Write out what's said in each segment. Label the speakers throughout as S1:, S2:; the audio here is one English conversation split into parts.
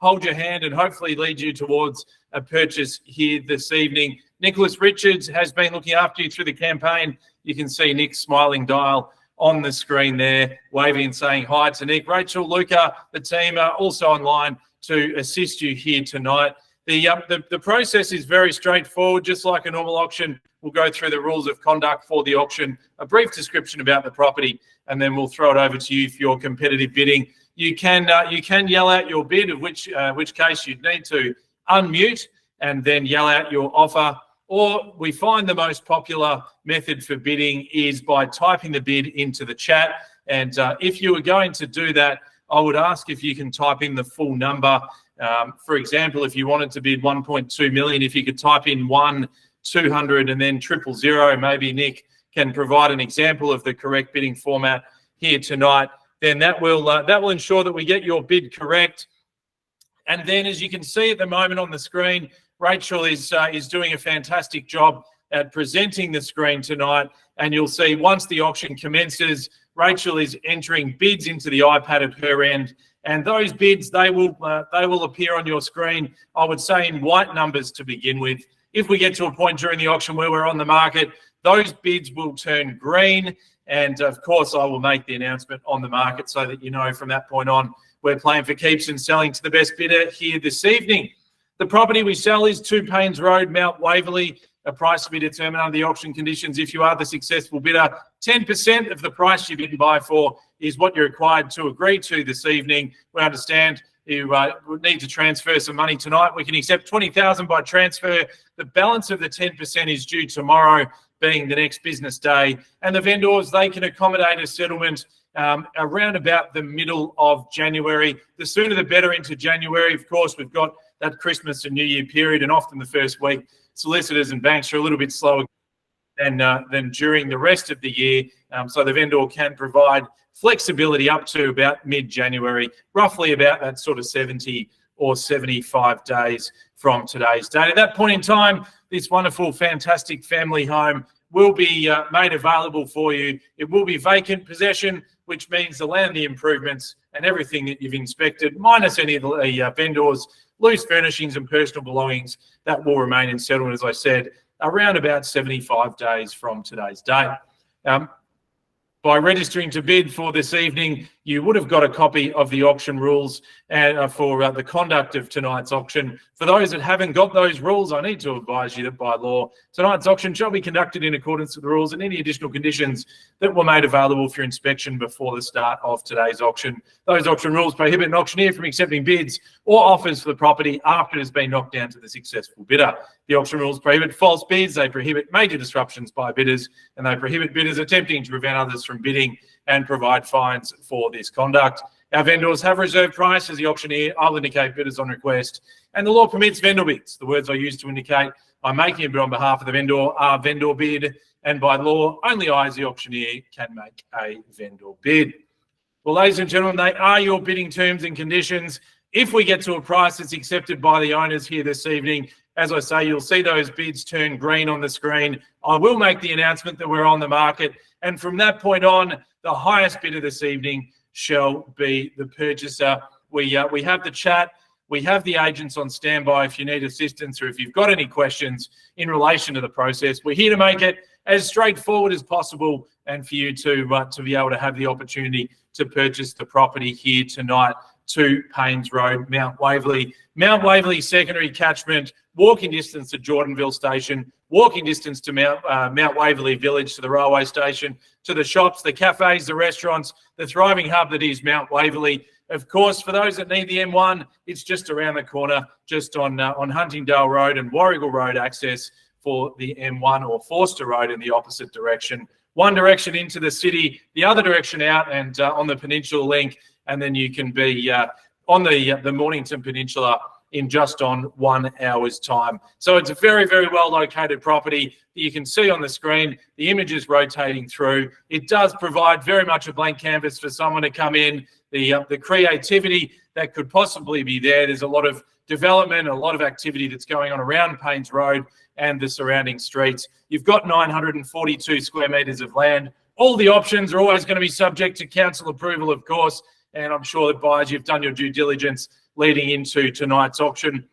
S1: hold your hand and hopefully lead you towards a purchase here this evening. Nicholas Richards has been looking after you through the campaign. You can see Nick's smiling dial on the screen there, waving and saying hi to Nick. Rachel, Luka, the team are also online to assist you here tonight. The process is very straightforward, just like a normal auction. We'll go through the rules of conduct for the auction, a brief description about the property, and then we'll throw it over to you for your competitive bidding. You can yell out your bid, of which case you'd need to unmute and then yell out your offer. Or we find the most popular method for bidding is by typing the bid into the chat. And if you were going to do that, I would ask if you can type in the full number. For example, if you wanted to bid 1.2 million, if you could type in 1-200 and then 000, maybe Nick can provide an example of the correct bidding format here tonight. Then that will ensure that we get your bid correct. And then, as you can see at the moment on the screen, Rachel is doing a fantastic job at presenting the screen tonight. And you'll see once the auction commences, Rachel is entering bids into the iPad at her end. And those bids, they will appear on your screen, I would say in white numbers to begin with. If we get to a point during the auction where we're on the market, those bids will turn green. And of course, I will make the announcement on the market so that you know from that point on, we're playing for keeps and selling to the best bidder here this evening. The property we sell is 2 Paynes Road, Mount Waverley. A price to be determined under the auction conditions. If you are the successful bidder, 10% of the price you bid and buy for is what you're required to agree to this evening. We understand you would need to transfer some money tonight. We can accept $20,000 by transfer. The balance of the 10% is due tomorrow, being the next business day. And the vendors, they can accommodate a settlement around about the middle of January. The sooner the better into January. Of course, we've got that Christmas and New Year period, and often the first week, solicitors and banks are a little bit slower than during the rest of the year. So the vendor can provide flexibility up to about mid-January, roughly about that sort of 70 or 75 days from today's date. At that point in time, this wonderful, fantastic family home will be made available for you. It will be vacant possession, which means the land, the improvements, and everything that you've inspected, minus any of the vendors' loose furnishings and personal belongings, that will remain in settlement, as I said, around about 75 days from today's date. By registering to bid for this evening, you would have got a copy of the auction rules for the conduct of tonight's auction. For those that haven't got those rules, I need to advise you that by law, tonight's auction shall be conducted in accordance with the rules and any additional conditions that were made available for your inspection before the start of today's auction. Those auction rules prohibit an auctioneer from accepting bids or offers for the property after it has been knocked down to the successful bidder. The auction rules prohibit false bids, they prohibit major disruptions by bidders, and they prohibit bidders attempting to prevent others from bidding and provide fines for this conduct. Our vendors have reserved price as the auctioneer. I'll indicate bidders on request. And the law permits vendor bids. The words I use to indicate I'm making a bid on behalf of the vendor are vendor bid. And by law, only I as the auctioneer can make a vendor bid. Well, ladies and gentlemen, they are your bidding terms and conditions. If we get to a price that's accepted by the owners here this evening, as I say, you'll see those bids turn green on the screen. I will make the announcement that we're on the market. And from that point on, the highest bidder this evening shall be the purchaser. We have the chat. We have the agents on standby if you need assistance or if you've got any questions in relation to the process. We're here to make it as straightforward as possible and for you to be able to have the opportunity to purchase the property here tonight. 2 Paynes Road, Mount Waverley. Mount Waverley secondary catchment, walking distance to Jordanville Station, walking distance to Mount Waverley Village, to the railway station, to the shops, the cafes, the restaurants, the thriving hub that is Mount Waverley. Of course, for those that need the M1, it's just around the corner, just on Huntingdale Road and Warrigal Road access for the M1, or Forster Road in the opposite direction. One direction into the city, the other direction out and on the Peninsula Link, and then you can be on the Mornington Peninsula in just on 1 hour's time. So it's a very, very well located property. You can see on the screen, the image is rotating through. It does provide very much a blank canvas for someone to come in. The creativity that could possibly be there. There's a lot of development, a lot of activity that's going on around Paynes Road and the surrounding streets. You've got 942 square metres of land. All the options are always going to be subject to council approval, of course, and I'm sure that buyers, you've done your due diligence leading into tonight's auction.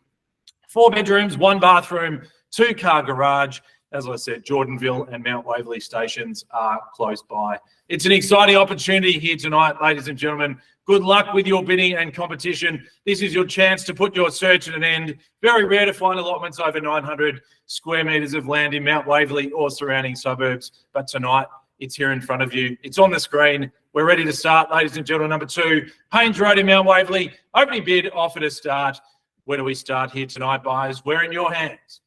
S1: 4 bedrooms, 1 bathroom, 2-car garage. As I said, Jordanville and Mount Waverley stations are close by. It's an exciting opportunity here tonight, ladies and gentlemen. Good luck with your bidding and competition. This is your chance to put your search at an end. Very rare to find allotments over 900 square metres of land in Mount Waverley or surrounding suburbs. But tonight, it's here in front of you. It's on the screen. We're ready to start, ladies and gentlemen. Number 2, Paynes Road in Mount Waverley. Opening bid, offer to start. Where do we start here tonight, buyers? We're in your hands.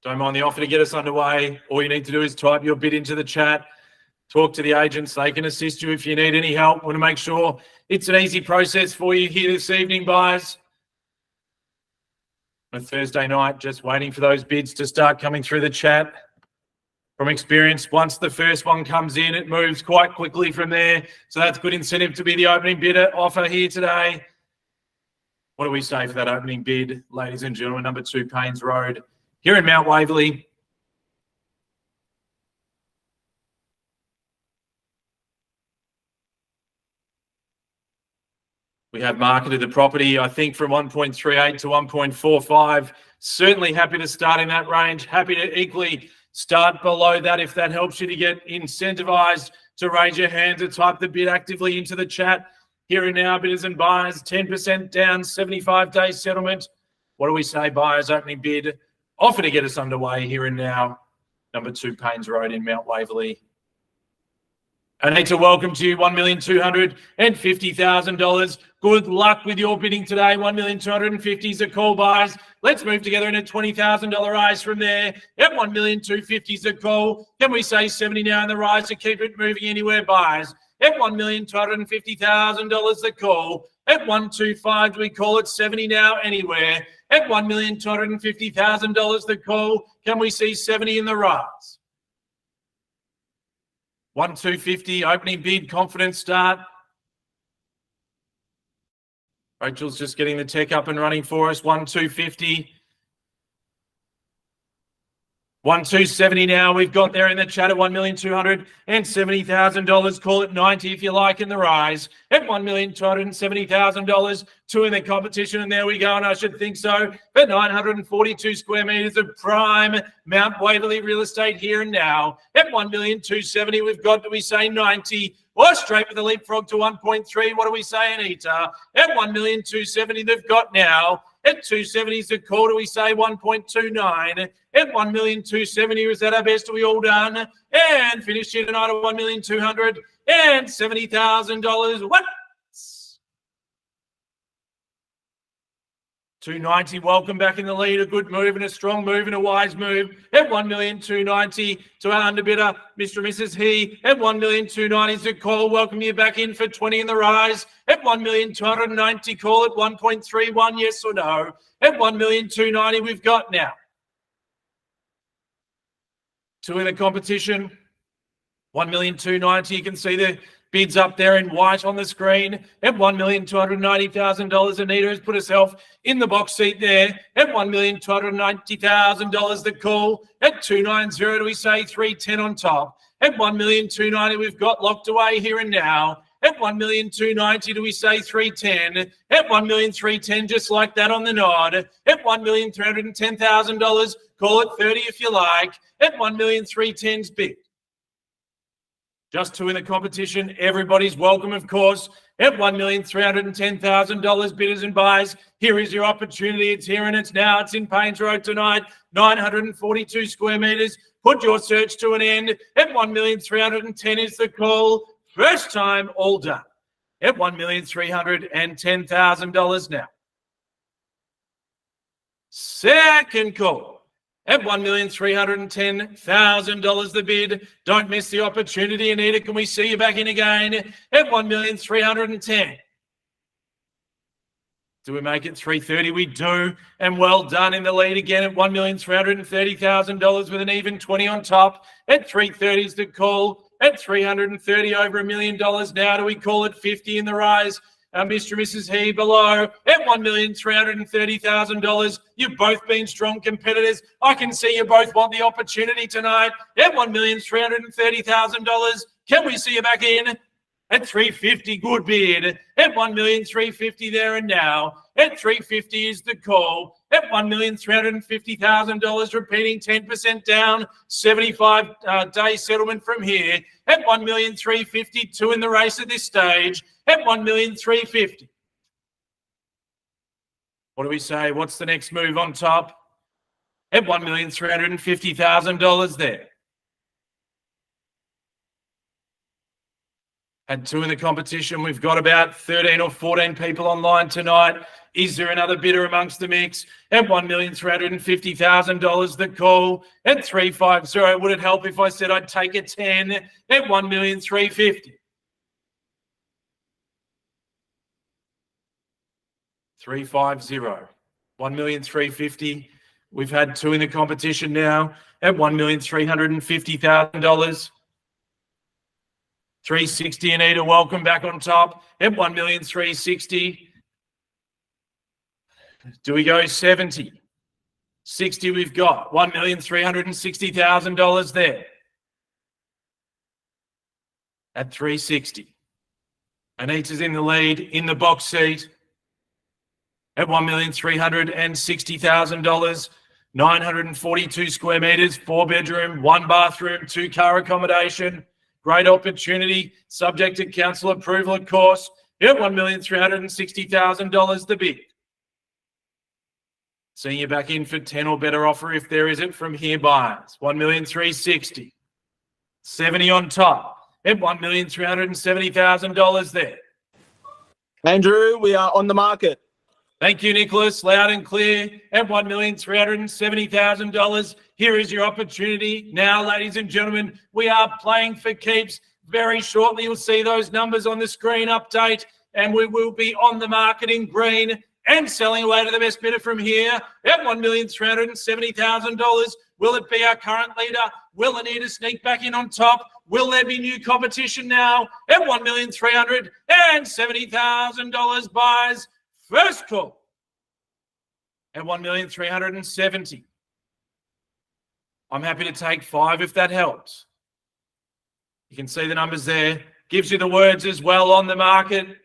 S1: Don't mind the offer to get us underway. All you need to do is type your bid into the chat. Talk to the agents. They can assist you if you need any help. Want to make sure it's an easy process for you here this evening, buyers. On a Thursday night, just waiting for those bids to start coming through the chat. From experience, once the first one comes in, it moves quite quickly from there. So that's good incentive to be the opening bidder offer here today. What do we say for that opening bid, ladies and gentlemen? Number 2, Paynes Road. Here in Mount Waverley, we have marketed the property, I think, from 1.38 to 1.45. Certainly happy to start in that range. Happy to equally start below that if that helps you to get incentivized to raise your hand to type the bid actively into the chat. Here and now, bidders and buyers, 10% down, 75-day settlement. What do we say, buyers? Opening bid. Offer to get us underway here and now. Number 2, Paynes Road in Mount Waverley. I need to welcome to you $1,250,000. Good luck with your bidding today. $1,250,000 is a call, buyers. Let's move together in a $20,000 rise from there. At $1,250,000 is a call. Can we say 70 now in the rise to keep it moving anywhere, buyers? At $1,250,000 the call. At 125, do we call it 70 now anywhere? At $1,250,000 the call. Can we see 70 in the rise? 1,250 opening bid, confident start. Rachel's just getting the tech up and running for us. 1,250. 1,270 now. We've got there in the chat at $1,270,000. Call it 90 if you like in the rise. At $1,270,000. 2 in the competition, and there we go. And I should think so. For 942 square metres of prime Mount Waverley real estate here and now. At $1,270,000, we've got, do we say 90? Or straight with the leapfrog to 1.3. What do we say, Anita? At $1,270,000, they've got now. At 270 is the call. Do we say 1.29? At $1,270,000, is that our best? Are we all done? And finish here tonight at $1,270,000. What? 290, welcome back in the lead. A good move and a strong move and a wise move. At $1,290,000 to our underbidder, Mr. and Mrs. He. At $1,290,000 is the call. Welcome you back in for 20 in the rise. At $1,290,000, call it 1.31, yes or no. At $1,290,000, we've got now. 2 in the competition. $1,290,000, you can see the bids up there in white on the screen. At $1,290,000, Anita has put herself in the box seat there. At $1,290,000, the call. At 290, do we say 310 on top? At $1,290,000, we've got locked away here and now. At $1,290,000, do we say 310? At $1,310,000, just like that on the nod. At $1,310,000, call it 30 if you like. At $1,310,000's bid. Just 2 in the competition. Everybody's welcome, of course. At $1,310,000, bidders and buyers. Here is your opportunity. It's here and it's now. It's in Paynes Road tonight. 942 square metres. Put your search to an end. At $1,310,000 is the call. First time, all done. At $1,310,000 now. Second call. At $1,310,000 the bid. Don't miss the opportunity, Anita. Can we see you back in again? At $1,310,000. Do we make it 330? We do. And well done in the lead again at $1,330,000 with an even 20 on top. At 330 is the call. At 330 over $1 million now. Do we call it 50 in the rise? Mr. and Mrs. He below at $1,330,000. You've both been strong competitors. I can see you both want the opportunity tonight at $1,330,000. Can we see you back in? At $350, good bid. At $1,350,000 there and now. At $350 is the call. At $1,350,000, repeating 10% down. 75-day settlement from here. At $1,350,000, two in the race at this stage. At $1,350,000. What do we say? What's the next move on top? At $1,350,000 there. Had two in the competition. We've got about 13 or 14 people online tonight. Is there another bidder amongst the mix? At $1,350,000, the call. At $350,000, would it help if I said I'd take a 10? At $1,350,000. $350,000. $1,350,000. We've had two in the competition now. At $1,350,000. $360,000, Anita, welcome back on top at $1,360,000. Do we go 70? 60 we've got. $1,360,000 there. At $360,000. Anita's in the lead, in the box seat. At $1,360,000. 942 square metres, 4-bedroom, 1 bathroom, 2-car accommodation. Great opportunity, subject to council approval, of course. At $1,360,000 the bid. Seeing you back in for 10 or better offer if there isn't from here buyers. $1,360,000. 70 on top. At $1,370,000 there.
S2: Andrew, we are on the market.
S1: Thank you, Nicholas. Loud and clear at $1,370,000. Here is your opportunity. Now, ladies and gentlemen, we are playing for keeps. Very shortly, you'll see those numbers on the screen update, and we will be on the market in green and selling away to the best bidder from here at $1,370,000. Will it be our current leader? Will Anita sneak back in on top? Will there be new competition now at $1,370,000 buys? First call at $1,370,000. I'm happy to take 5 if that helps. You can see the numbers there. Gives you the words as well on the market.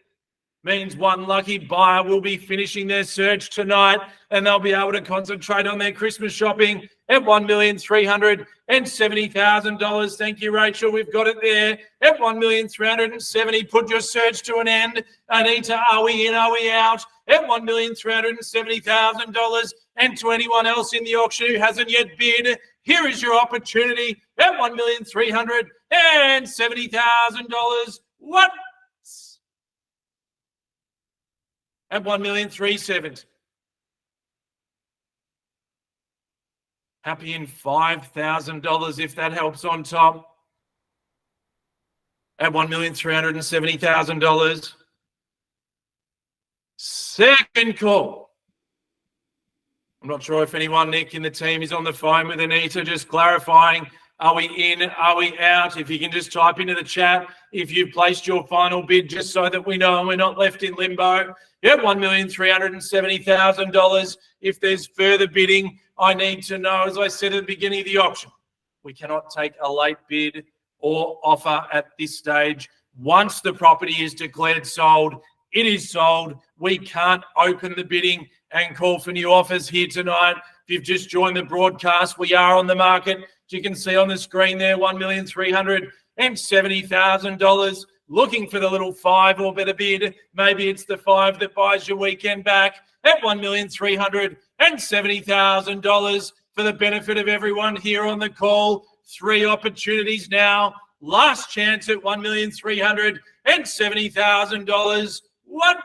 S1: Means one lucky buyer will be finishing their search tonight and they'll be able to concentrate on their Christmas shopping at $1,370,000. Thank you, Rachel. We've got it there at $1,370,000. Put your search to an end. Anita, are we in? Are we out? At $1,370,000. And to anyone else in the auction who hasn't yet bid, here is your opportunity at $1,370,000. What? At $1,370,000. Happy in $5,000 if that helps on top. At $1,370,000. Second call. I'm not sure if anyone, Nick, in the team is on the phone with Anita, just clarifying, are we in, are we out? If you can just type into the chat if you've placed your final bid, just so that we know and we're not left in limbo. At $1,370,000. If there's further bidding, I need to know, as I said at the beginning of the auction, we cannot take a late bid or offer at this stage. Once the property is declared sold, it is sold. We can't open the bidding and call for new offers here tonight. If you've just joined the broadcast, we are on the market. As you can see on the screen there, $1,370,000. Looking for the little 5 or better bid. Maybe it's the 5 that buys your weekend back at $1,370,000 for the benefit of everyone here on the call. 3 opportunities now. Last chance at $1,370,000. What?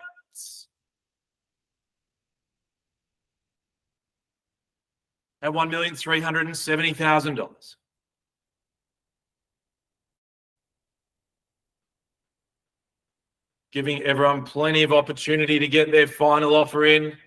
S1: At $1,370,000. Giving everyone plenty of opportunity to get their final offer in.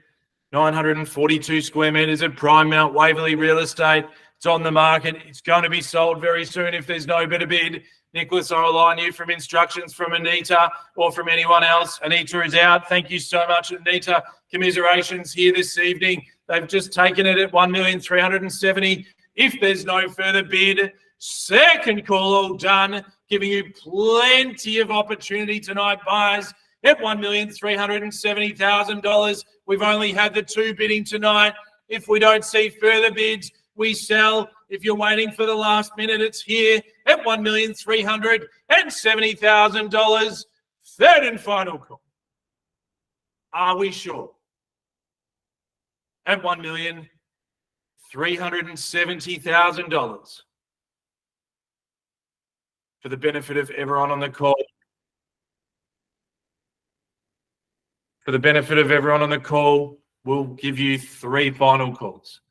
S1: 942 square metres at Prime Mount Waverley Real Estate. It's on the market. It's going to be sold very soon if there's no better bid. Nicholas, I'll rely on you from instructions from Anita or from anyone else. Anita is out. Thank you so much, Anita. Commiserations here this evening. They've just taken it at 1,370,000. If there's no further bid, second call all done, giving you plenty of opportunity tonight, buyers, at $1,370,000. We've only had the 2 bidding tonight. If we don't see further bids, we sell. If you're waiting for the last minute, it's here at $1,370,000. Third and final call. Are we sure? At $1,370,000. For the benefit of everyone on the call. For the benefit of everyone on the call, we'll give you 3 final calls.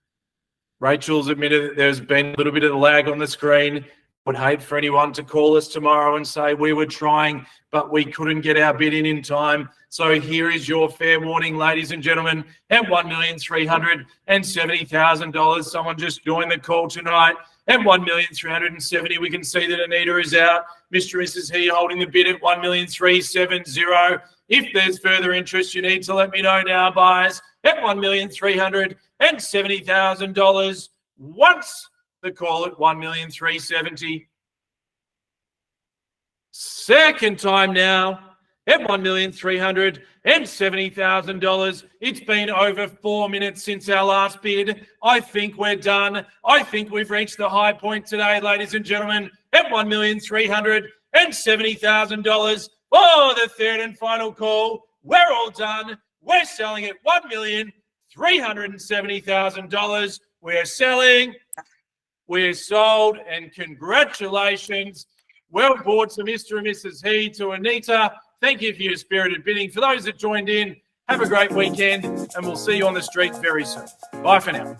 S1: Rachel's admitted that there's been a little bit of lag on the screen. Would hate for anyone to call us tomorrow and say we were trying, but we couldn't get our bid in time. So here is your fair warning, ladies and gentlemen, at $1,370,000. Someone just joined the call tonight. At $1,370,000, we can see that Anita is out. Mr. and Mrs. He holding the bid at $1,370,000. If there's further interest, you need to let me know now, buyers. At $1,370,000. Once the call at $1,370,000. Second time now at $1,370,000. It's been over 4 minutes since our last bid. I think we're done. I think we've reached the high point today, ladies and gentlemen, at $1,370,000. Oh, the third and final call. We're all done. We're selling at $1,370,000. We're selling. We're sold. And congratulations. Well bought to Mr. and Mrs. He, to Anita. Thank you for your spirited bidding. For those that joined in, have a great weekend, and we'll see you on the street very soon. Bye for now.